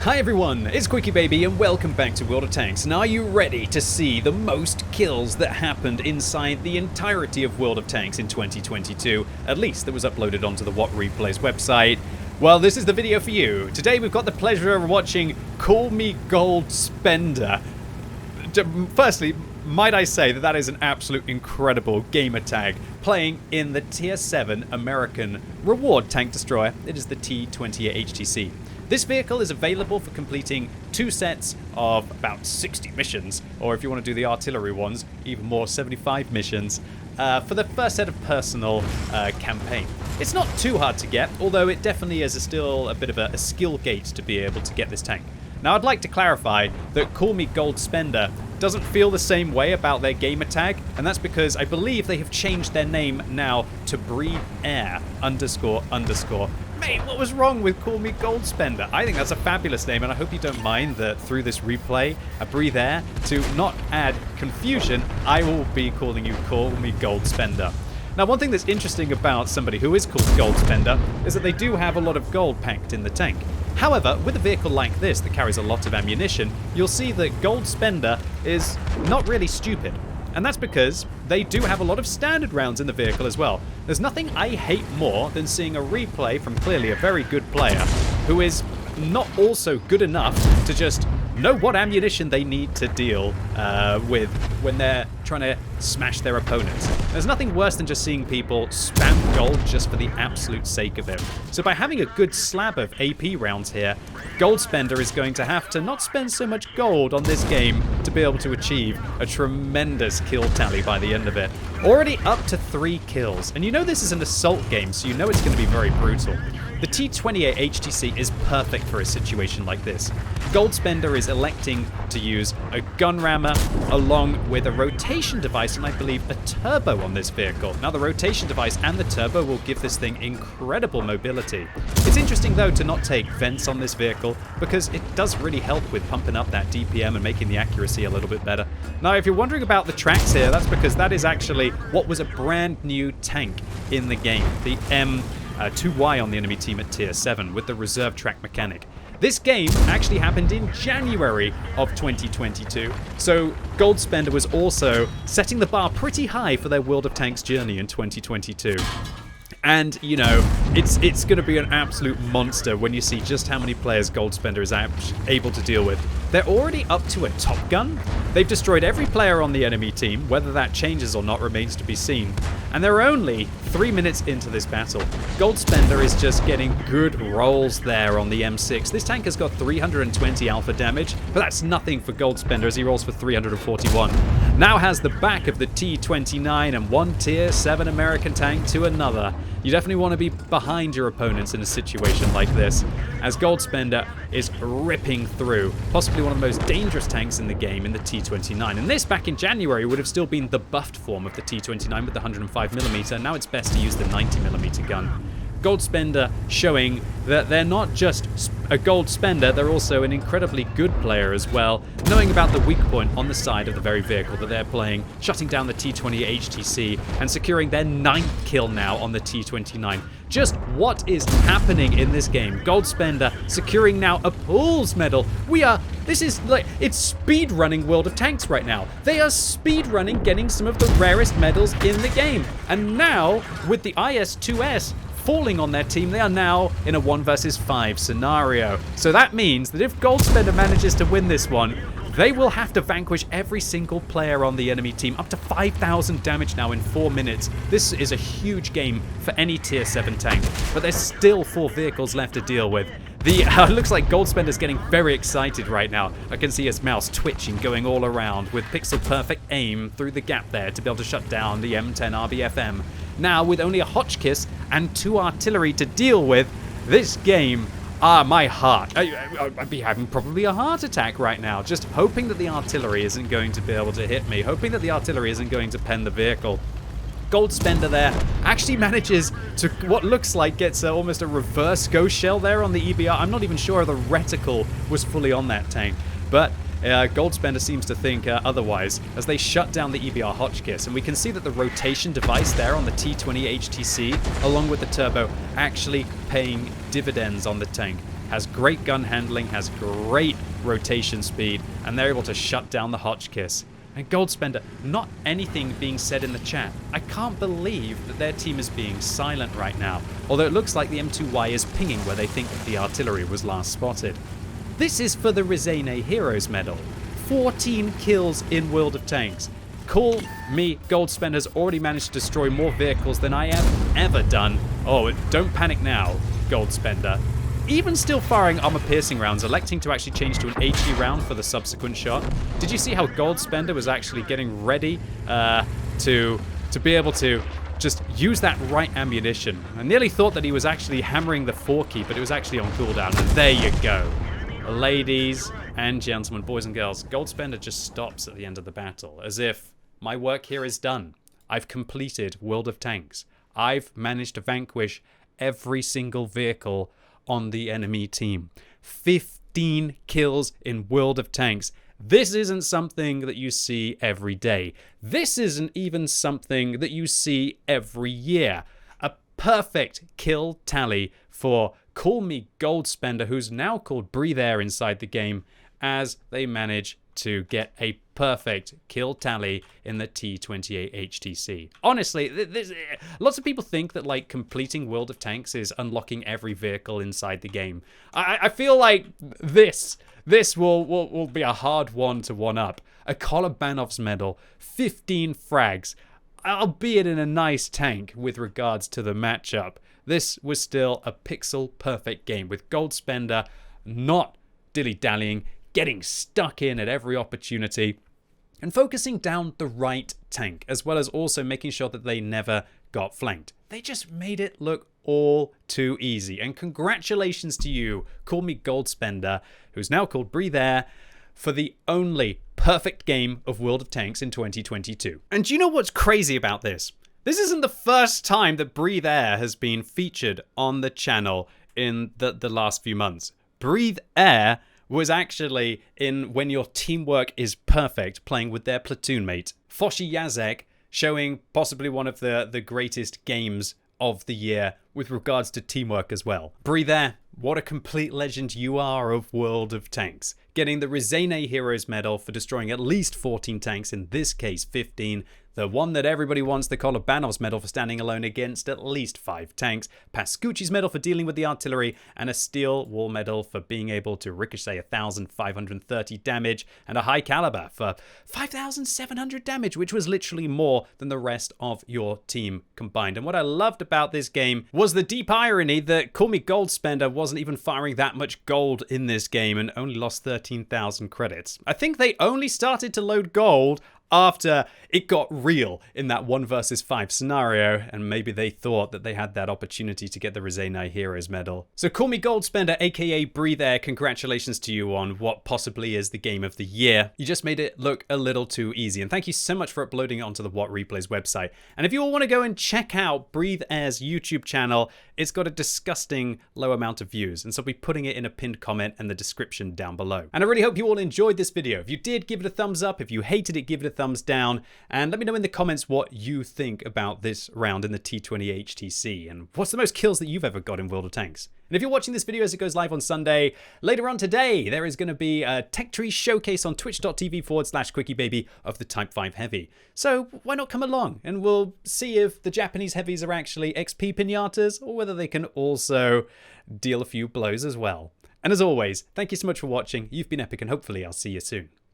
Hi everyone, it's QuickyBaby and welcome back to World of Tanks. And are you ready to see the most kills that happened inside the entirety of World of Tanks in 2022? At least that was uploaded onto the What Replays website. Well, this is the video for you. Today we've got the pleasure of watching Call Me Gold Spender. Firstly, might I say that is an absolute incredible gamer tag, playing in the Tier 7 American reward tank destroyer. It is the T28 HTC. This vehicle is available for completing 2 sets of about 60 missions, or if you want to do the artillery ones, even more, 75 missions, for the first set of personal campaign. It's not too hard to get, although it definitely is still a bit of a skill gate to be able to get this tank. Now, I'd like to clarify that Call Me Gold Spender doesn't feel the same way about their gamer tag, and that's because I believe they have changed their name now to Breathe Air __. Mate, what was wrong with Call Me Gold Spender? I think that's a fabulous name, and I hope you don't mind that through this replay, Breathe Air, to not add confusion, I will be calling you Call Me Gold Spender. Now, one thing that's interesting about somebody who is called Gold Spender is that they do have a lot of gold packed in the tank. However, with a vehicle like this that carries a lot of ammunition, you'll see that Gold Spender is not really stupid. And that's because they do have a lot of standard rounds in the vehicle as well. There's nothing I hate more than seeing a replay from clearly a very good player who is not also good enough to just know what ammunition they need to deal with when they're trying to smash their opponents. There's nothing worse than just seeing people spam gold just for the absolute sake of it. So by having a good slab of AP rounds here, Gold Spender is going to have to not spend so much gold on this game to be able to achieve a tremendous kill tally by the end of it. Already up to 3 kills, and you know this is an assault game, so you know it's going to be very brutal. The T28 HTC is perfect for a situation like this. Gold Spender is electing to use a gun rammer along with a rotation device and I believe a turbo on this vehicle. Now the rotation device and the turbo will give this thing incredible mobility. It's interesting though to not take vents on this vehicle because it does really help with pumping up that DPM and making the accuracy a little bit better. Now if you're wondering about the tracks here, that's because that is actually what was a brand new tank in the game. The M2Y on the enemy team at Tier 7 with the reserve track mechanic. This game actually happened in January of 2022, so Gold Spender was also setting the bar pretty high for their World of Tanks journey in 2022. And, you know, it's going to be an absolute monster when you see just how many players Gold Spender is able to deal with. They're already up to a Top Gun. They've destroyed every player on the enemy team. Whether that changes or not remains to be seen. And they're only 3 minutes into this battle. Gold Spender is just getting good rolls there on the M6. This tank has got 320 alpha damage, but that's nothing for Gold Spender as he rolls for 341. Now has the back of the T29 and one Tier 7 American tank to another. You definitely want to be behind your opponents in a situation like this, as Gold Spender is ripping through possibly one of the most dangerous tanks in the game in the T29. And this, back in January, would have still been the buffed form of the T29 with the 105mm. Now it's best to use the 90mm gun. Gold Spender showing that they're not just a Gold Spender, they're also an incredibly good player as well, knowing about the weak point on the side of the very vehicle that they're playing, shutting down the T28 HTC and securing their 9th kill now on the T29. Just what is happening in this game? Gold Spender securing now a Pools medal. This is like, it's speed running World of Tanks right now. They are speed running getting some of the rarest medals in the game. And now, with the IS-2S falling on their team, they are now in a 1 versus 5 scenario. So that means that if Gold Spender manages to win this one, they will have to vanquish every single player on the enemy team, up to 5,000 damage now in 4 minutes. This is a huge game for any Tier 7 tank, but there's still 4 vehicles left to deal with. Looks like Gold Spender's getting very excited right now. I can see his mouse twitching, going all around with pixel-perfect aim through the gap there to be able to shut down the M10 RBFM. Now, with only a Hotchkiss and 2 artillery to deal with, this game, my heart. I'd be having probably a heart attack right now, just hoping that the artillery isn't going to be able to hit me, hoping that the artillery isn't going to pen the vehicle. Gold Spender there actually manages to, what looks like, gets almost a reverse ghost shell there on the EBR. I'm not even sure the reticle was fully on that tank, but Gold Spender seems to think otherwise as they shut down the EBR Hotchkiss. And we can see that the rotation device there on the T28 HTC, along with the turbo, actually paying dividends on the tank. has great gun handling, has great rotation speed, and they're able to shut down the Hotchkiss. And Goldspender, not anything being said in the chat. I can't believe that their team is being silent right now, although it looks like the M2Y is pinging where they think that the artillery was last spotted. This is for the Rizene Heroes Medal. 14 kills in World of Tanks. Call me, Goldspender's already managed to destroy more vehicles than I have ever done. Oh, don't panic now, Goldspender. Even still firing armor-piercing rounds, electing to actually change to an HE round for the subsequent shot. Did you see how Goldspender was actually getting ready to be able to just use that right ammunition? I nearly thought that he was actually hammering the 4-key, but it was actually on cooldown. And there you go. Ladies and gentlemen, boys and girls, Goldspender just stops at the end of the battle, as if my work here is done. I've completed World of Tanks. I've managed to vanquish every single vehicle on the enemy team. 15 kills in World of Tanks. This isn't something that you see every day. This isn't even something that you see every year. A perfect kill tally for Call Me Goldspender, who's now called Breathe Air inside the game, as they manage to get a perfect kill tally in the T28 HTC. Honestly, lots of people think that like completing World of Tanks is unlocking every vehicle inside the game. I feel like this will be a hard one to one up. A Kolobanov's medal, 15 frags, albeit in a nice tank with regards to the matchup. This was still a pixel perfect game with Goldspender not dilly-dallying, getting stuck in at every opportunity, and focusing down the right tank, as well as also making sure that they never got flanked. They just made it look all too easy. And congratulations to you, Call Me Goldspender, who's now called Breathe Air, for the only perfect game of World of Tanks in 2022. And do you know what's crazy about this? This isn't the first time that Breathe Air has been featured on the channel in the last few months. Breathe Air was actually in When Your Teamwork is Perfect, playing with their platoon mate, Foshi Yazek, showing possibly one of the greatest games of the year with regards to teamwork as well. Breathe Air, what a complete legend you are of World of Tanks. Getting the Rizene Heroes Medal for destroying at least 14 tanks, in this case 15. The one that everybody wants, the Kolobanov's medal for standing alone against at least 5 tanks, Pascucci's medal for dealing with the artillery, and a steel wall medal for being able to ricochet 1,530 damage, and a high caliber for 5,700 damage, which was literally more than the rest of your team combined. And what I loved about this game was the deep irony that Call Me Goldspender wasn't even firing that much gold in this game and only lost 13,000 credits. I think they only started to load gold after it got real in that 1 versus 5 scenario, and maybe they thought that they had that opportunity to get the Rizene Heroes medal. So Call Me Goldspender, aka Breathe Air, congratulations to you on what possibly is the game of the year. You just made it look a little too easy, and thank you so much for uploading it onto the What Replays website. And if you all want to go and check out Breathe Air's YouTube channel, it's got a disgusting low amount of views, and so I'll be putting it in a pinned comment and the description down below. And I really hope you all enjoyed this video. If you did, give it a thumbs up. If you hated it, give it a thumbs down, and let me know in the comments what you think about this round in the T28 HTC, and what's the most kills that you've ever got in World of Tanks. And if you're watching this video as it goes live on Sunday, later on today, there is going to be a Tech Tree showcase on twitch.tv/QuickyBaby of the Type 5 Heavy. So why not come along, and we'll see if the Japanese heavies are actually XP pinatas, or whether they can also deal a few blows as well. And as always, thank you so much for watching. You've been epic, and hopefully I'll see you soon.